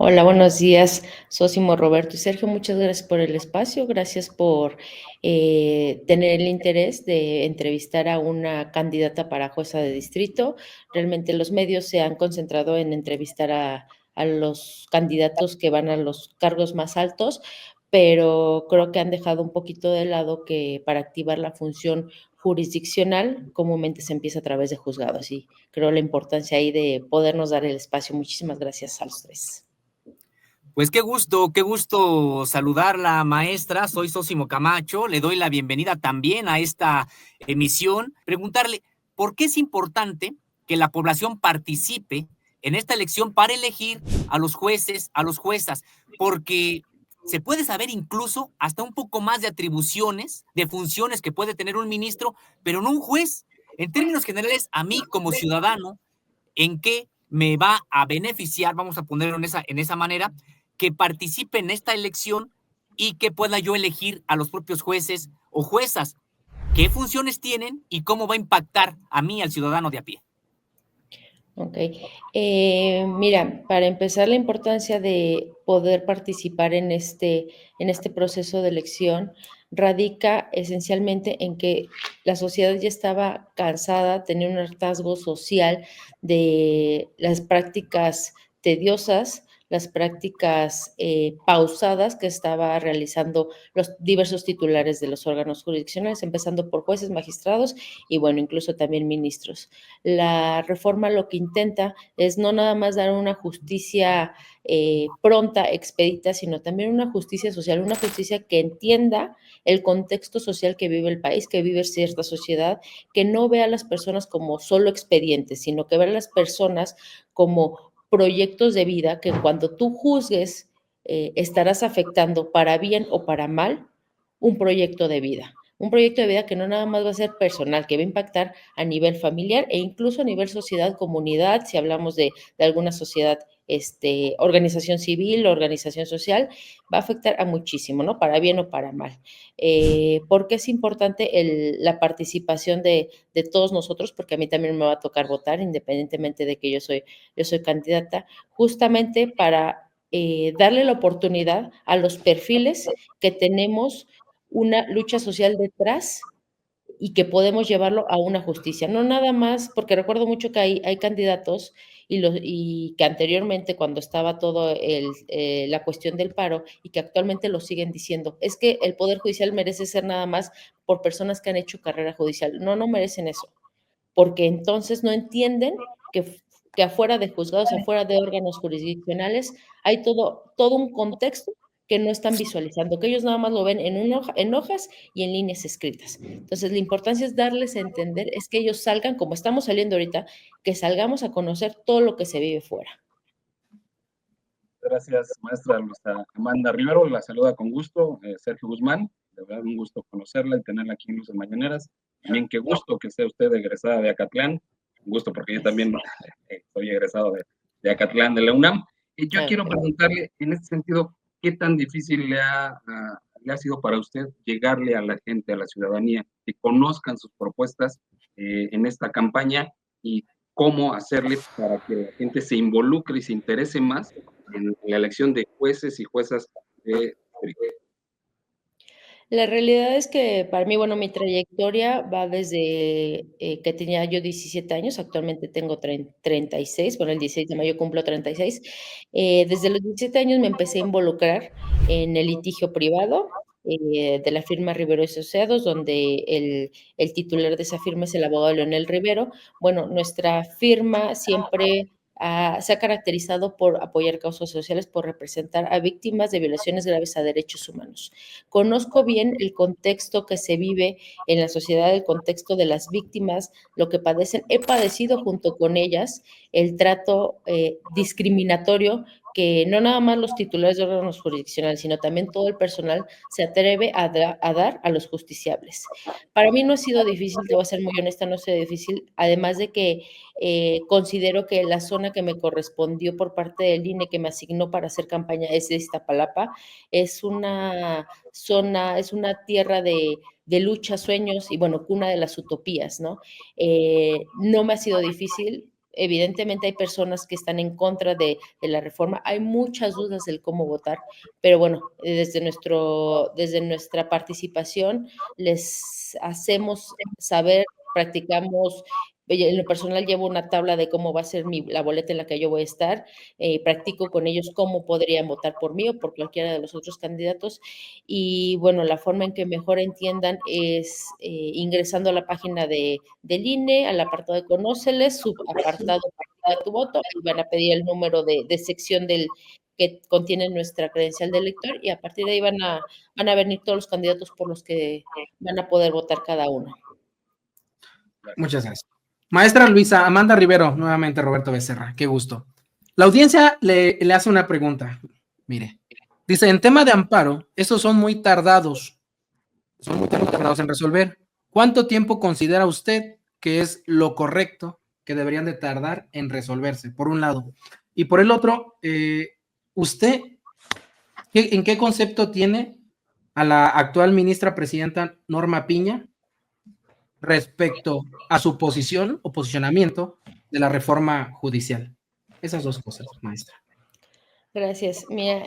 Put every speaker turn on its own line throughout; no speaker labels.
Hola, buenos días, Sósimo, Roberto y Sergio. Muchas gracias por el espacio, gracias por tener el interés de entrevistar a una candidata para jueza de distrito. Realmente los medios se han concentrado en entrevistar a los candidatos que van a los cargos más altos, pero creo que han dejado un poquito de lado que para activar la función jurisdiccional comúnmente se empieza a través de juzgados y creo la importancia ahí de podernos dar el espacio. Muchísimas gracias a los tres.
Pues qué gusto saludarla, maestra. Soy Sósimo Camacho. Le doy la bienvenida también a esta emisión. Preguntarle, ¿por qué es importante que la población participe en esta elección para elegir a los jueces, a los juezas? Porque se puede saber incluso hasta un poco más de atribuciones, de funciones que puede tener un ministro, pero no un juez. En términos generales, a mí como ciudadano, ¿en qué me va a beneficiar? Vamos a ponerlo en esa manera, que participe en esta elección y que pueda yo elegir a los propios jueces o juezas. ¿Qué funciones tienen y cómo va a impactar a mí, al ciudadano de a pie?
Ok. Mira, para empezar, la importancia de poder participar en este proceso de elección radica esencialmente en que la sociedad ya estaba cansada, tenía un hartazgo social de las prácticas tediosas, las prácticas pausadas que estaba realizando los diversos titulares de los órganos jurisdiccionales, empezando por jueces, magistrados y, bueno, incluso también ministros. La reforma lo que intenta es no nada más dar una justicia pronta, expedita, sino también una justicia social, una justicia que entienda el contexto social que vive el país, que vive cierta sociedad, que no vea a las personas como solo expedientes, sino que vea a las personas como proyectos de vida que cuando tú juzgues estarás afectando para bien o para mal un proyecto de vida. Un proyecto de vida que no nada más va a ser personal, que va a impactar a nivel familiar e incluso a nivel sociedad, comunidad, si hablamos de alguna sociedad, organización civil, organización social, va a afectar a muchísimo, ¿no? Para bien o para mal. ¿Por qué es importante la participación de todos nosotros? Porque a mí también me va a tocar votar, independientemente de que yo soy candidata, justamente para darle la oportunidad a los perfiles que tenemos una lucha social detrás y que podemos llevarlo a una justicia. No nada más, porque recuerdo mucho que hay candidatos y que anteriormente, cuando estaba todo la cuestión del paro y que actualmente lo siguen diciendo, es que el Poder Judicial merece ser nada más por personas que han hecho carrera judicial. No, no merecen eso, porque entonces no entienden que afuera de juzgados, afuera de órganos jurisdiccionales, hay todo un contexto que no están visualizando, que ellos nada más lo ven en hojas y en líneas escritas. Entonces, la importancia es darles a entender, es que ellos salgan, como estamos saliendo ahorita, que salgamos a conocer todo lo que se vive fuera.
Gracias, maestra Luisa Amanda Rivero. La saluda con gusto Sergio Guzmán. De verdad, un gusto conocerla y tenerla aquí en Luces Mañaneras. También qué gusto que sea usted egresada de Acatlán. Un gusto porque yo también soy egresado de Acatlán, de la UNAM. Y yo quiero preguntarle, en este sentido, ¿qué tan difícil le ha sido para usted llegarle a la gente, a la ciudadanía, que conozcan sus propuestas en esta campaña y cómo hacerle para que la gente se involucre y se interese más en la elección de jueces y juezas de distrito?
La realidad es que para mí, bueno, mi trayectoria va desde que tenía yo 17 años, actualmente tengo 36, bueno, el 16 de mayo cumplo 36. Desde los 17 años me empecé a involucrar en el litigio privado de la firma Rivero y Asociados, donde el titular de esa firma es el abogado Leonel Rivero. Bueno, nuestra firma siempre se ha caracterizado por apoyar causas sociales, por representar a víctimas de violaciones graves a derechos humanos. Conozco bien el contexto que se vive en la sociedad, el contexto de las víctimas, lo que padecen. He padecido junto con ellas el trato discriminatorio que no nada más los titulares de órganos jurisdiccionales, sino también todo el personal se atreve a dar a los justiciables. Para mí no ha sido difícil, te voy a ser muy honesta, no ha sido difícil, además de que considero que la zona que me correspondió por parte del INE, que me asignó para hacer campaña, es de Iztapalapa, es una zona, es una tierra de lucha, sueños y, bueno, cuna de las utopías, ¿no? No me ha sido difícil. evidentemente hay personas que están en contra de la reforma, hay muchas dudas del cómo votar, pero bueno, desde nuestra participación les hacemos saber, practicamos. Oye, en lo personal llevo una tabla de cómo va a ser la boleta en la que yo voy a estar, practico con ellos cómo podrían votar por mí o por cualquiera de los otros candidatos y bueno, la forma en que mejor entiendan es ingresando a la página del INE, al apartado de Conóceles, subapartado para tu voto, y van a pedir el número de sección que contiene nuestra credencial de elector y a partir de ahí van a venir todos los candidatos por los que van a poder votar cada uno.
Muchas gracias. Maestra Luisa Amanda Rivero, nuevamente Roberto Becerra, qué gusto. La audiencia le hace una pregunta. Mire, dice, en tema de amparo, estos son muy tardados en resolver. ¿Cuánto tiempo considera usted que es lo correcto que deberían de tardar en resolverse, por un lado? Y por el otro, ¿usted en qué concepto tiene a la actual ministra presidenta Norma Piña respecto a su posición o posicionamiento de la reforma judicial? Esas dos cosas, maestra.
Gracias. Mira,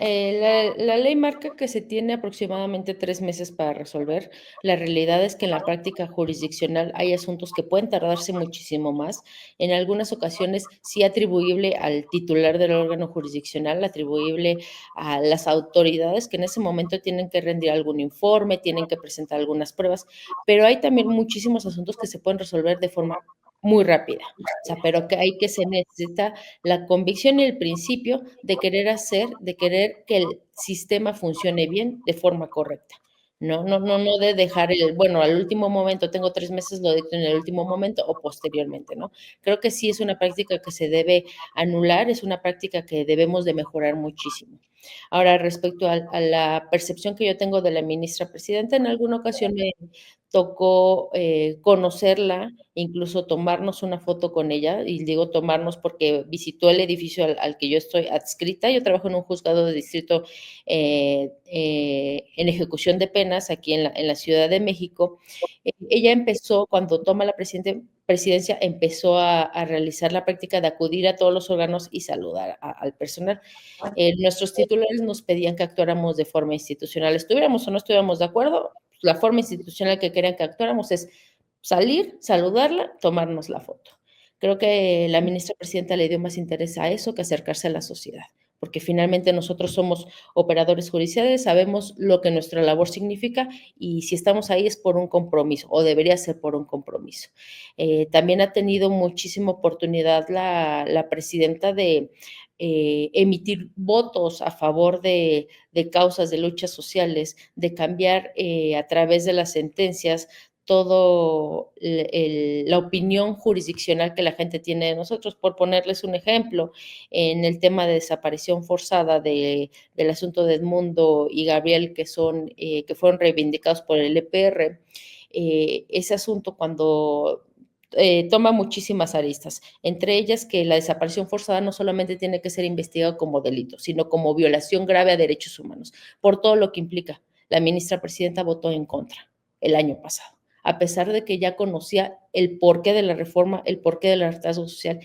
la ley marca que se tiene aproximadamente 3 meses para resolver. La realidad es que en la práctica jurisdiccional hay asuntos que pueden tardarse muchísimo más. En algunas ocasiones sí atribuible al titular del órgano jurisdiccional, atribuible a las autoridades que en ese momento tienen que rendir algún informe, tienen que presentar algunas pruebas, pero hay también muchísimos asuntos que se pueden resolver de forma muy rápida. O sea, pero que se necesita la convicción y el principio de querer que el sistema funcione bien de forma correcta. No de dejar bueno, al último momento, tengo 3 meses, lo dicto en el último momento o posteriormente, ¿no? Creo que sí es una práctica que se debe anular, es una práctica que debemos de mejorar muchísimo. Ahora, respecto a la percepción que yo tengo de la ministra presidenta, en alguna ocasión me tocó conocerla, incluso tomarnos una foto con ella, y digo tomarnos porque visitó el edificio al que yo estoy adscrita. Yo trabajo en un juzgado de distrito en ejecución de penas aquí en la Ciudad de México. Ella empezó, cuando toma la presidencia, empezó a realizar la práctica de acudir a todos los órganos y saludar al personal. Nuestros titulares nos pedían que actuáramos de forma institucional, estuviéramos o no estuviéramos de acuerdo. La forma institucional que querían que actuáramos es salir, saludarla, tomarnos la foto. Creo que la ministra presidenta le dio más interés a eso que acercarse a la sociedad, porque finalmente nosotros somos operadores judiciales, sabemos lo que nuestra labor significa y si estamos ahí es por un compromiso o debería ser por un compromiso. También ha tenido muchísima oportunidad la presidenta de emitir votos a favor de causas de luchas sociales, de cambiar a través de las sentencias todo la opinión jurisdiccional que la gente tiene de nosotros. Por ponerles un ejemplo, en el tema de desaparición forzada del asunto de Edmundo y Gabriel, que fueron reivindicados por el EPR, ese asunto cuando toma muchísimas aristas, entre ellas que la desaparición forzada no solamente tiene que ser investigado como delito, sino como violación grave a derechos humanos, por todo lo que implica. La ministra presidenta votó en contra el año pasado, a pesar de que ya conocía el porqué de la reforma, el porqué del hartazgo social.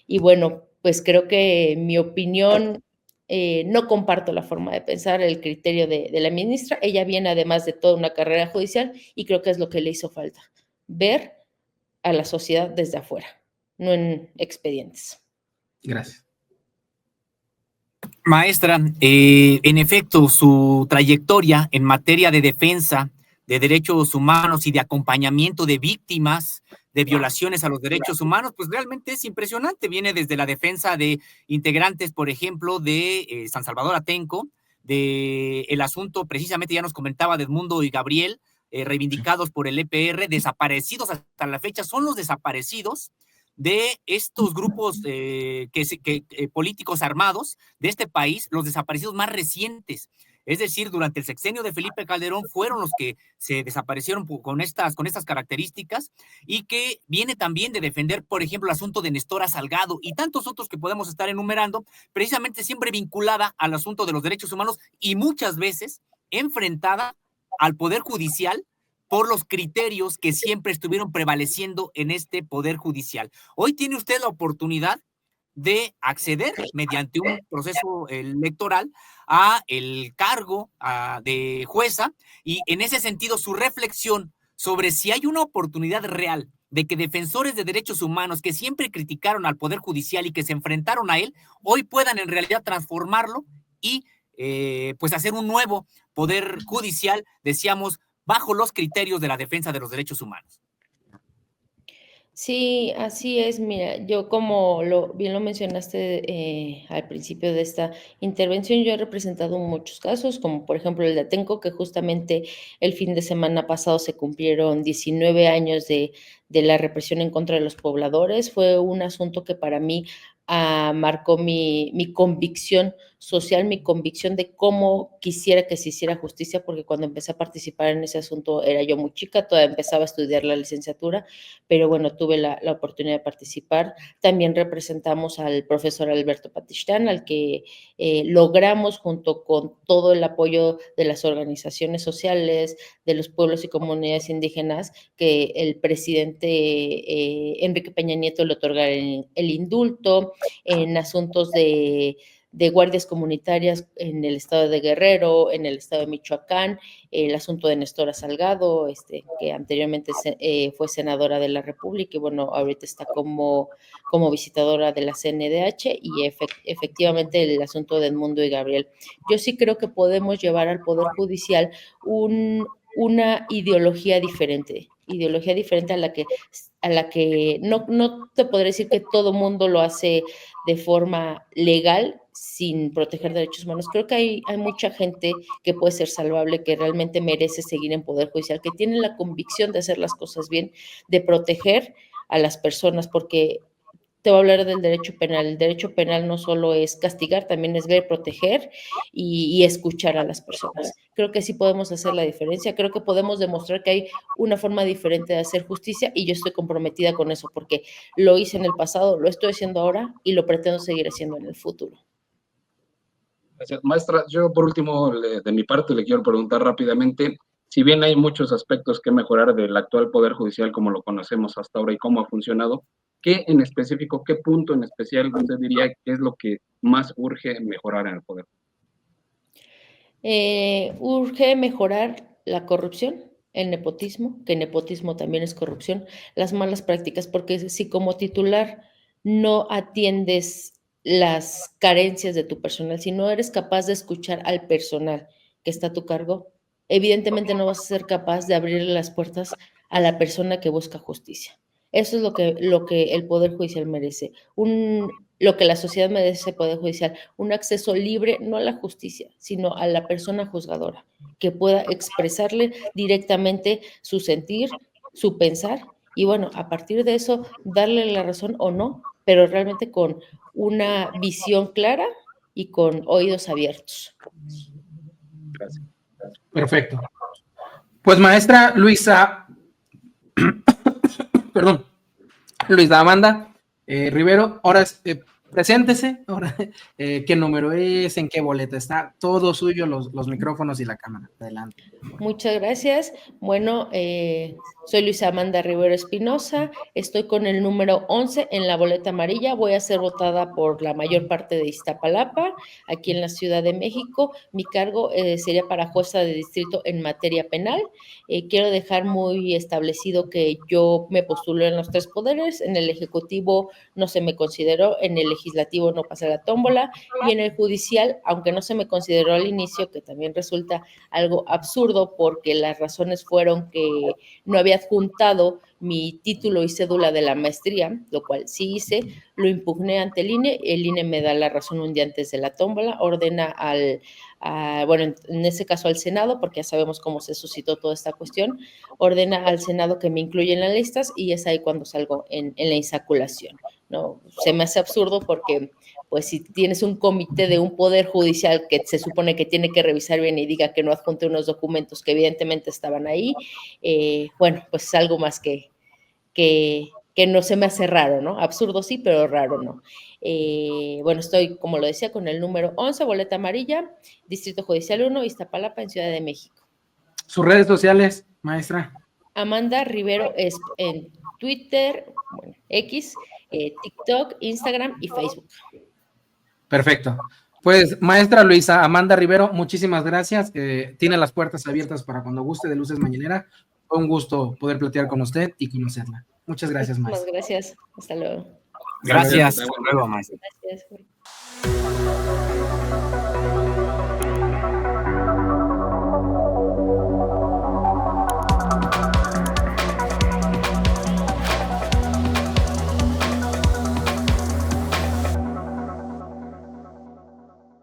Y bueno, pues creo que mi opinión, no comparto la forma de pensar, el criterio de la ministra. Ella viene además de toda una carrera judicial y creo que es lo que le hizo falta, ver a la sociedad desde afuera, no en expedientes.
Gracias.
Maestra, en efecto, su trayectoria en materia de defensa de derechos humanos y de acompañamiento de víctimas de violaciones a los derechos humanos, pues realmente es impresionante. Viene desde la defensa de integrantes, por ejemplo, de San Salvador Atenco, de el asunto, precisamente ya nos comentaba, de Edmundo y Gabriel, reivindicados por el EPR, desaparecidos hasta la fecha, son los desaparecidos de estos grupos políticos armados de este país, los desaparecidos más recientes. Es decir, durante el sexenio de Felipe Calderón fueron los que se desaparecieron con estas características y que viene también de defender, por ejemplo, el asunto de Nestora Salgado y tantos otros que podemos estar enumerando, precisamente siempre vinculada al asunto de los derechos humanos y muchas veces enfrentada al Poder Judicial por los criterios que siempre estuvieron prevaleciendo en este Poder Judicial. Hoy tiene usted la oportunidad de acceder mediante un proceso electoral a el cargo de jueza, y en ese sentido su reflexión sobre si hay una oportunidad real de que defensores de derechos humanos que siempre criticaron al Poder Judicial y que se enfrentaron a él, hoy puedan en realidad transformarlo y pues hacer un nuevo Poder Judicial, decíamos, bajo los criterios de la defensa de los derechos humanos.
Sí, así es. Mira, yo como bien lo mencionaste al principio de esta intervención, yo he representado muchos casos, como por ejemplo el de Atenco, que justamente el fin de semana pasado se cumplieron 19 años de la represión en contra de los pobladores. Fue un asunto que para mí marcó mi convicción social, mi convicción de cómo quisiera que se hiciera justicia, porque cuando empecé a participar en ese asunto era yo muy chica, todavía empezaba a estudiar la licenciatura, pero bueno, tuve la oportunidad de participar. También representamos al profesor Alberto Patistán, al que logramos, junto con todo el apoyo de las organizaciones sociales, de los pueblos y comunidades indígenas, que el presidente Enrique Peña Nieto le otorgara el indulto en asuntos de guardias comunitarias en el estado de Guerrero, en el estado de Michoacán, el asunto de Nestora Salgado, que anteriormente fue senadora de la República y bueno, ahorita está como visitadora de la CNDH, y efectivamente el asunto de Edmundo y Gabriel. Yo sí creo que podemos llevar al Poder Judicial una ideología diferente a la que no te podré decir que todo mundo lo hace de forma legal sin proteger derechos humanos. Creo que hay mucha gente que puede ser salvable, que realmente merece seguir en Poder Judicial, que tiene la convicción de hacer las cosas bien, de proteger a las personas, porque te voy a hablar del derecho penal. El derecho penal no solo es castigar, también es ver, proteger y escuchar a las personas. Creo que sí podemos hacer la diferencia, creo que podemos demostrar que hay una forma diferente de hacer justicia, y yo estoy comprometida con eso, porque lo hice en el pasado, lo estoy haciendo ahora y lo pretendo seguir haciendo en el futuro.
Gracias. Maestra, yo por último, de mi parte, le quiero preguntar rápidamente, si bien hay muchos aspectos que mejorar del actual Poder Judicial como lo conocemos hasta ahora y cómo ha funcionado, ¿qué en específico, qué punto en especial usted diría que es lo que más urge mejorar en el Poder?
Urge mejorar la corrupción, el nepotismo, que nepotismo también es corrupción, las malas prácticas, porque si como titular no atiendes las carencias de tu personal, si no eres capaz de escuchar al personal que está a tu cargo, evidentemente no vas a ser capaz de abrirle las puertas a la persona que busca justicia. Eso es lo que el Poder Judicial merece, lo que la sociedad merece el Poder Judicial, un acceso libre, no a la justicia, sino a la persona juzgadora, que pueda expresarle directamente su sentir, su pensar, y bueno, a partir de eso, darle la razón o no, pero realmente con una visión clara y con oídos abiertos.
Gracias.
Perfecto. Pues maestra Luisa, perdón, Luisa Amanda Rivero, ahora preséntese, ahora, qué número es, en qué boleta está, todo suyo, los micrófonos y la cámara. Adelante.
Muchas gracias. Bueno, soy Luisa Amanda Rivero Espinosa, estoy con el número 11 en la boleta amarilla, voy a ser votada por la mayor parte de Iztapalapa, aquí en la Ciudad de México. Mi cargo sería para jueza de distrito en materia penal. Quiero dejar muy establecido que yo me postulo en los tres poderes, en el Ejecutivo no se me consideró, en el Legislativo no pasé la tómbola, y en el Judicial, aunque no se me consideró al inicio, que también resulta algo absurdo, porque las razones fueron que no había adjuntado mi título y cédula de la maestría, lo cual sí hice, lo impugné ante el INE me da la razón un día antes de la tómbola, ordena bueno, en ese caso al Senado, porque ya sabemos cómo se suscitó toda esta cuestión, ordena al Senado que me incluya en las listas, y es ahí cuando salgo en la insaculación, ¿no? Se me hace absurdo porque pues si tienes un comité de un poder judicial que se supone que tiene que revisar bien y diga que no adjunté unos documentos que evidentemente estaban ahí, bueno, pues es algo más que no se me hace raro, ¿no? Absurdo sí, pero raro no. Bueno, estoy, como lo decía, con el número 11, boleta amarilla, Distrito Judicial 1, Iztapalapa, en Ciudad de México.
Sus redes sociales. maestra.
Amanda Rivero es en Twitter, bueno, X, TikTok, Instagram y Facebook.
Perfecto. Pues, maestra Luisa Amanda Rivero, muchísimas gracias. Tiene las puertas abiertas para cuando guste de Luces Mañanera. Fue un gusto poder platicar con usted y conocerla. Muchas gracias, maestra.
Muchas gracias. Hasta luego.
Gracias. Hasta luego, maestra.
Gracias.